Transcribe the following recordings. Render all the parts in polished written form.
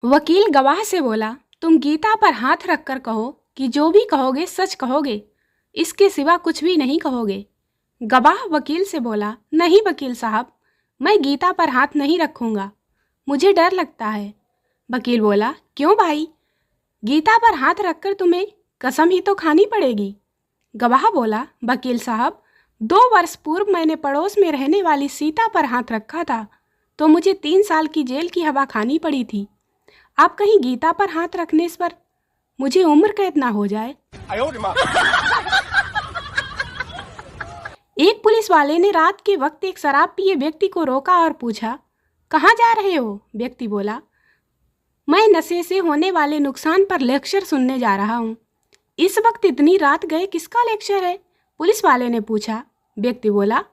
वकील गवाह से बोला, तुम गीता पर हाथ रखकर कहो कि जो भी कहोगे सच कहोगे, इसके सिवा कुछ भी नहीं कहोगे। गवाह वकील से बोला, नहीं वकील साहब, मैं गीता पर हाथ नहीं रखूंगा, मुझे डर लगता है। वकील बोला, क्यों भाई, गीता पर हाथ रखकर तुम्हें कसम ही तो खानी पड़ेगी। गवाह बोला, वकील साहब, 2 वर्ष पूर्व मैंने पड़ोस में रहने वाली सीता पर हाथ रखा था तो मुझे 3 साल की जेल की हवा खानी पड़ी थी। आप कहीं गीता पर हाथ रखने पर मुझे उम्र कैद ना हो जाए। एक पुलिस वाले ने रात के वक्त एक शराब पिए व्यक्ति को रोका और पूछा, कहाँ जा रहे हो? व्यक्ति बोला, मैं नशे से होने वाले नुकसान पर लेक्चर सुनने जा रहा हूँ। इस वक्त इतनी रात गए किसका लेक्चर है? पुलिस वाले ने पूछा। व्यक्ति बोला,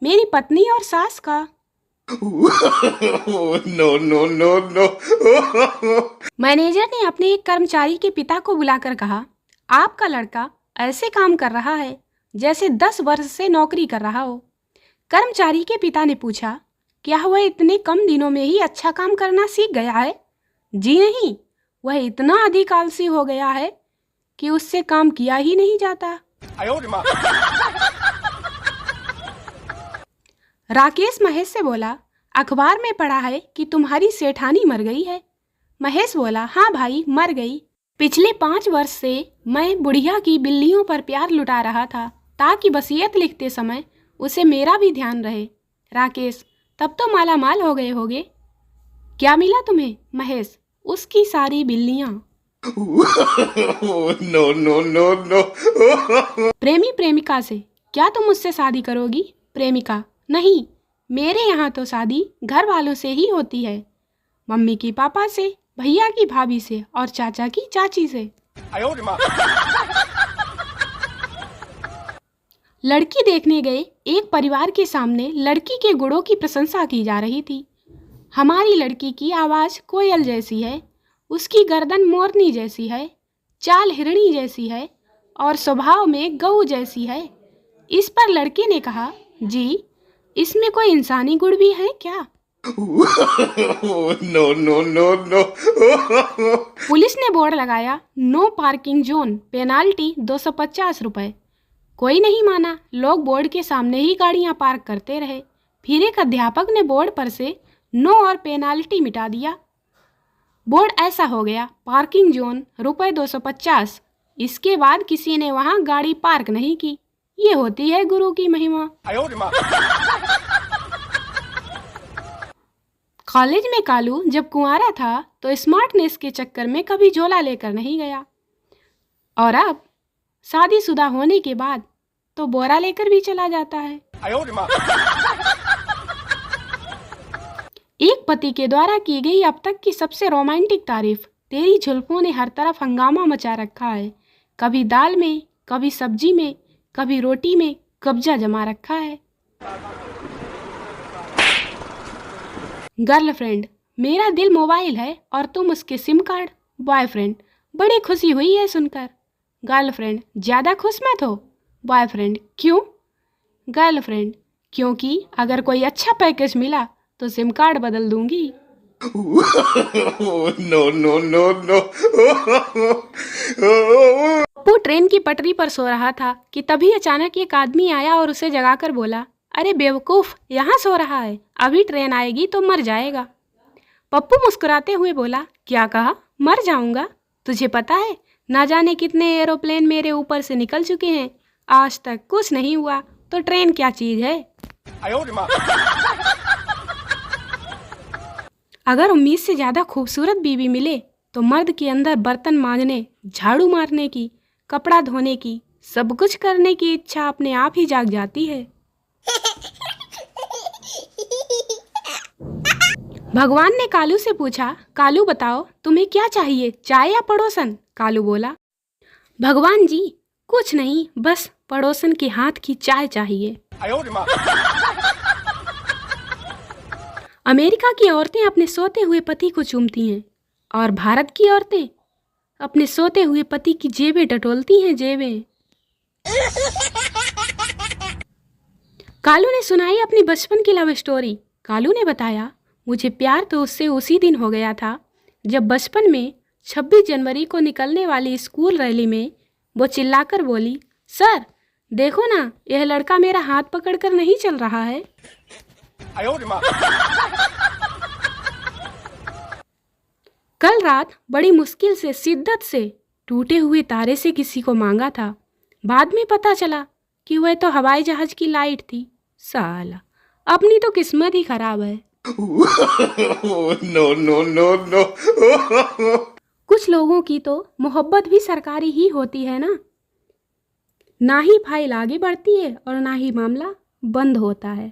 मेरी पत्नी और सास का। No no no no. Manager ने अपने एक कर्मचारी के पिता को बुलाकर कहा, आपका लड़का ऐसे काम कर रहा है जैसे 10 वर्ष से नौकरी कर रहा हो। कर्मचारी के पिता ने पूछा, क्या वह इतने कम दिनों में ही अच्छा काम करना सीख गया है? जी नहीं, वह इतना अधिक आलसी हो गया है कि उससे काम किया ही नहीं जाता। राकेश महेश से बोला, अखबार में पढ़ा है कि तुम्हारी सेठानी मर गई है। महेश बोला, हाँ भाई, मर गई। पिछले 5 वर्ष से मैं बुढ़िया की बिल्लियों पर प्यार लुटा रहा था ताकि वसीयत लिखते समय उसे मेरा भी ध्यान रहे। राकेश, तब तो माला माल हो गए होगे। क्या मिला तुम्हें? महेश, उसकी सारी बिल्लियां। No no no no. प्रेमी प्रेमिका से, क्या तुम मुझसे शादी करोगी? प्रेमिका, नहीं, मेरे यहाँ तो शादी घर वालों से ही होती है, मम्मी की पापा से, भैया की भाभी से और चाचा की चाची से। लड़की देखने गए एक परिवार के सामने लड़की के गुणों की प्रशंसा की जा रही थी। हमारी लड़की की आवाज़ कोयल जैसी है, उसकी गर्दन मोरनी जैसी है, चाल हिरणी जैसी है और स्वभाव में गऊ जैसी है। इस पर लड़के ने कहा, जी, इसमें कोई इंसानी गुण भी है क्या? No no no no. Police ने बोर्ड लगाया, नो पार्किंग जोन, पेनाल्टी 250 रुपए। कोई नहीं माना, लोग बोर्ड के सामने ही गाड़ियां पार्क करते रहे। फिर एक अध्यापक ने बोर्ड पर से नो और पेनाल्टी मिटा दिया। बोर्ड ऐसा हो गया, पार्किंग जोन रुपए 250। इसके बाद किसी ने वहां गाड़ी पार्क नहीं की। ये होती है गुरु की महिमा। कॉलेज में कालू जब कुंवारा था तो स्मार्टनेस के चक्कर में कभी झोला लेकर नहीं गया, और अब शादीशुदा होने के बाद तो बोरा लेकर भी चला जाता है। एक पति के द्वारा की गई अब तक की सबसे रोमांटिक तारीफ, तेरी जुल्फों ने हर तरफ हंगामा मचा रखा है। कभी दाल में, कभी सब्जी में, कभी रोटी में कब्जा जमा रखा है। गर्लफ्रेंड, मेरा दिल मोबाइल है और तुम उसके सिम कार्ड। बॉयफ्रेंड, बड़ी खुशी हुई है सुनकर। गर्लफ्रेंड, ज़्यादा खुश मत हो। बॉयफ्रेंड, क्यों? गर्लफ्रेंड, क्योंकि अगर कोई अच्छा पैकेज मिला तो सिम कार्ड बदल दूंगी। No no no no. Pappu train की पटरी पर सो रहा था कि तभी अचानक एक आदमी आया और उसे जगाकर बोला, अरे बेवकूफ़, यहाँ सो रहा है, अभी ट्रेन आएगी तो मर जाएगा। पप्पू मुस्कुराते हुए बोला, क्या कहा? मर जाऊंगा? तुझे पता है, ना जाने कितने एरोप्लेन मेरे ऊपर से निकल चुके हैं, आज तक कुछ नहीं हुआ, तो ट्रेन क्या चीज़ है। अगर उम्मीद से ज़्यादा खूबसूरत बीवी मिले तो मर्द के अंदर बर्तन मांजने, झाड़ू मारने की, कपड़ा धोने की, सब कुछ करने की इच्छा अपने आप ही जाग जाती है। भगवान ने कालू से पूछा, कालू बताओ तुम्हें क्या चाहिए, चाय या पड़ोसन? कालू बोला, भगवान जी, कुछ नहीं, बस पड़ोसन के हाथ की चाय चाहिए। अमेरिका की औरतें अपने सोते हुए पति को चूमती हैं और भारत की औरतें अपने सोते हुए पति की जेबें टटोलती हैं, जेबें। कालू ने सुनाई अपनी बचपन की लव स्टोरी। कालू ने बताया, मुझे प्यार तो उससे उसी दिन हो गया था जब बचपन में 26 जनवरी को निकलने वाली स्कूल रैली में वो चिल्लाकर बोली, सर देखो ना, यह लड़का मेरा हाथ पकड़कर नहीं चल रहा है। कल रात बड़ी मुश्किल से शिद्दत से टूटे हुए तारे से किसी को मांगा था। बाद में पता चला कि वह तो हवाई जहाज की लाइट थी। साला, अपनी तो किस्मत ही खराब है। No, no, no, no. कुछ लोगों की तो मोहब्बत भी सरकारी ही होती है ना ही फाइल आगे बढ़ती है और ना ही मामला बंद होता है।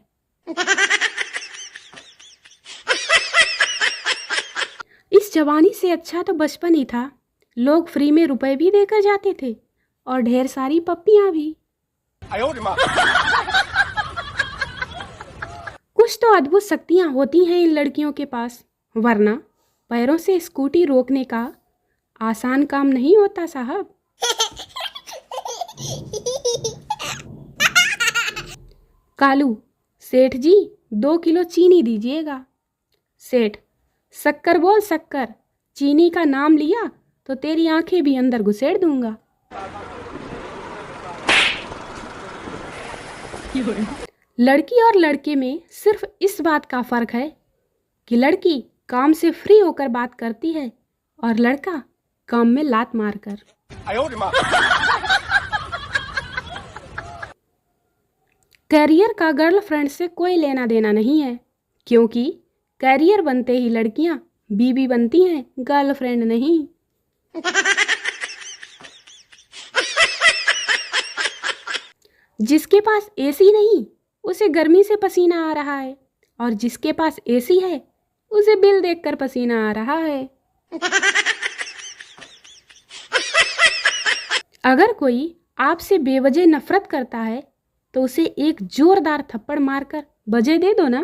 इस जवानी से अच्छा तो बचपन ही था। लोग फ्री में रुपए भी देकर जाते थे और ढेर सारी पप्पियां भी। कुछ तो अद्भुत शक्तियां होती हैं इन लड़कियों के पास, वरना पैरों से स्कूटी रोकने का आसान काम नहीं होता साहब। कालू, सेठ जी 2 किलो चीनी दीजिएगा। सेठ, शक्कर बोल शक्कर, चीनी का नाम लिया तो तेरी आंखें भी अंदर घुसेड़ दूंगा। लड़की और लड़के में सिर्फ इस बात का फर्क है कि लड़की काम से फ्री होकर बात करती है और लड़का काम में लात मारकर। कैरियर का गर्लफ्रेंड से कोई लेना देना नहीं है, क्योंकि कैरियर बनते ही लड़कियां बीबी बनती हैं, गर्लफ्रेंड नहीं। जिसके पास एसी नहीं उसे गर्मी से पसीना आ रहा है, और जिसके पास एसी है उसे बिल देखकर पसीना आ रहा है। अगर कोई आपसे बेवजह नफरत करता है तो उसे एक जोरदार थप्पड़ मारकर वजह दे दो ना।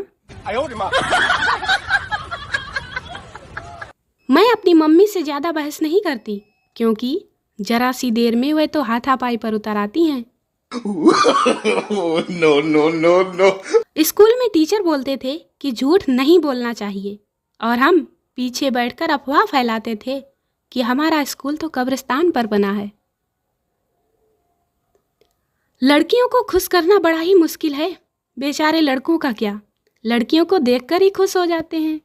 मैं अपनी मम्मी से ज्यादा बहस नहीं करती, क्योंकि जरा सी देर में वह तो हाथापाई पर उतर आती हैं। No, no, no, no. School में टीचर बोलते थे कि झूठ नहीं बोलना चाहिए, और हम पीछे बैठकर अफवाह फैलाते थे कि हमारा स्कूल तो कब्रिस्तान पर बना है। लड़कियों को खुश करना बड़ा ही मुश्किल है। बेचारे लड़कों का क्या, लड़कियों को देखकर ही खुश हो जाते हैं।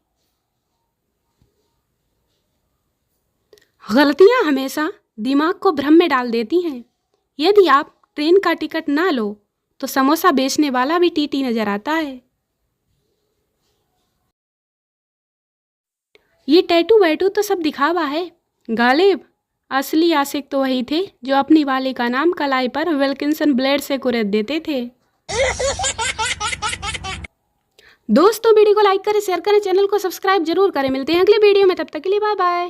गलतियां हमेशा दिमाग को भ्रम में डाल देती हैं। यदि आप ट्रेन का टिकट ना लो तो समोसा बेचने वाला भी टीटी नजर आता है। ये टैटू वैटू तो सब दिखावा है गालिब। असली आशिक तो वही थे जो अपनी वाली का नाम कलाई पर विल्किंसन ब्लेड से कुरेद देते थे। दोस्तों, वीडियो को लाइक करें, शेयर करें, चैनल को सब्सक्राइब जरूर करें। मिलते हैं अगले वीडियो में, तब तक के लिए बाय बाय।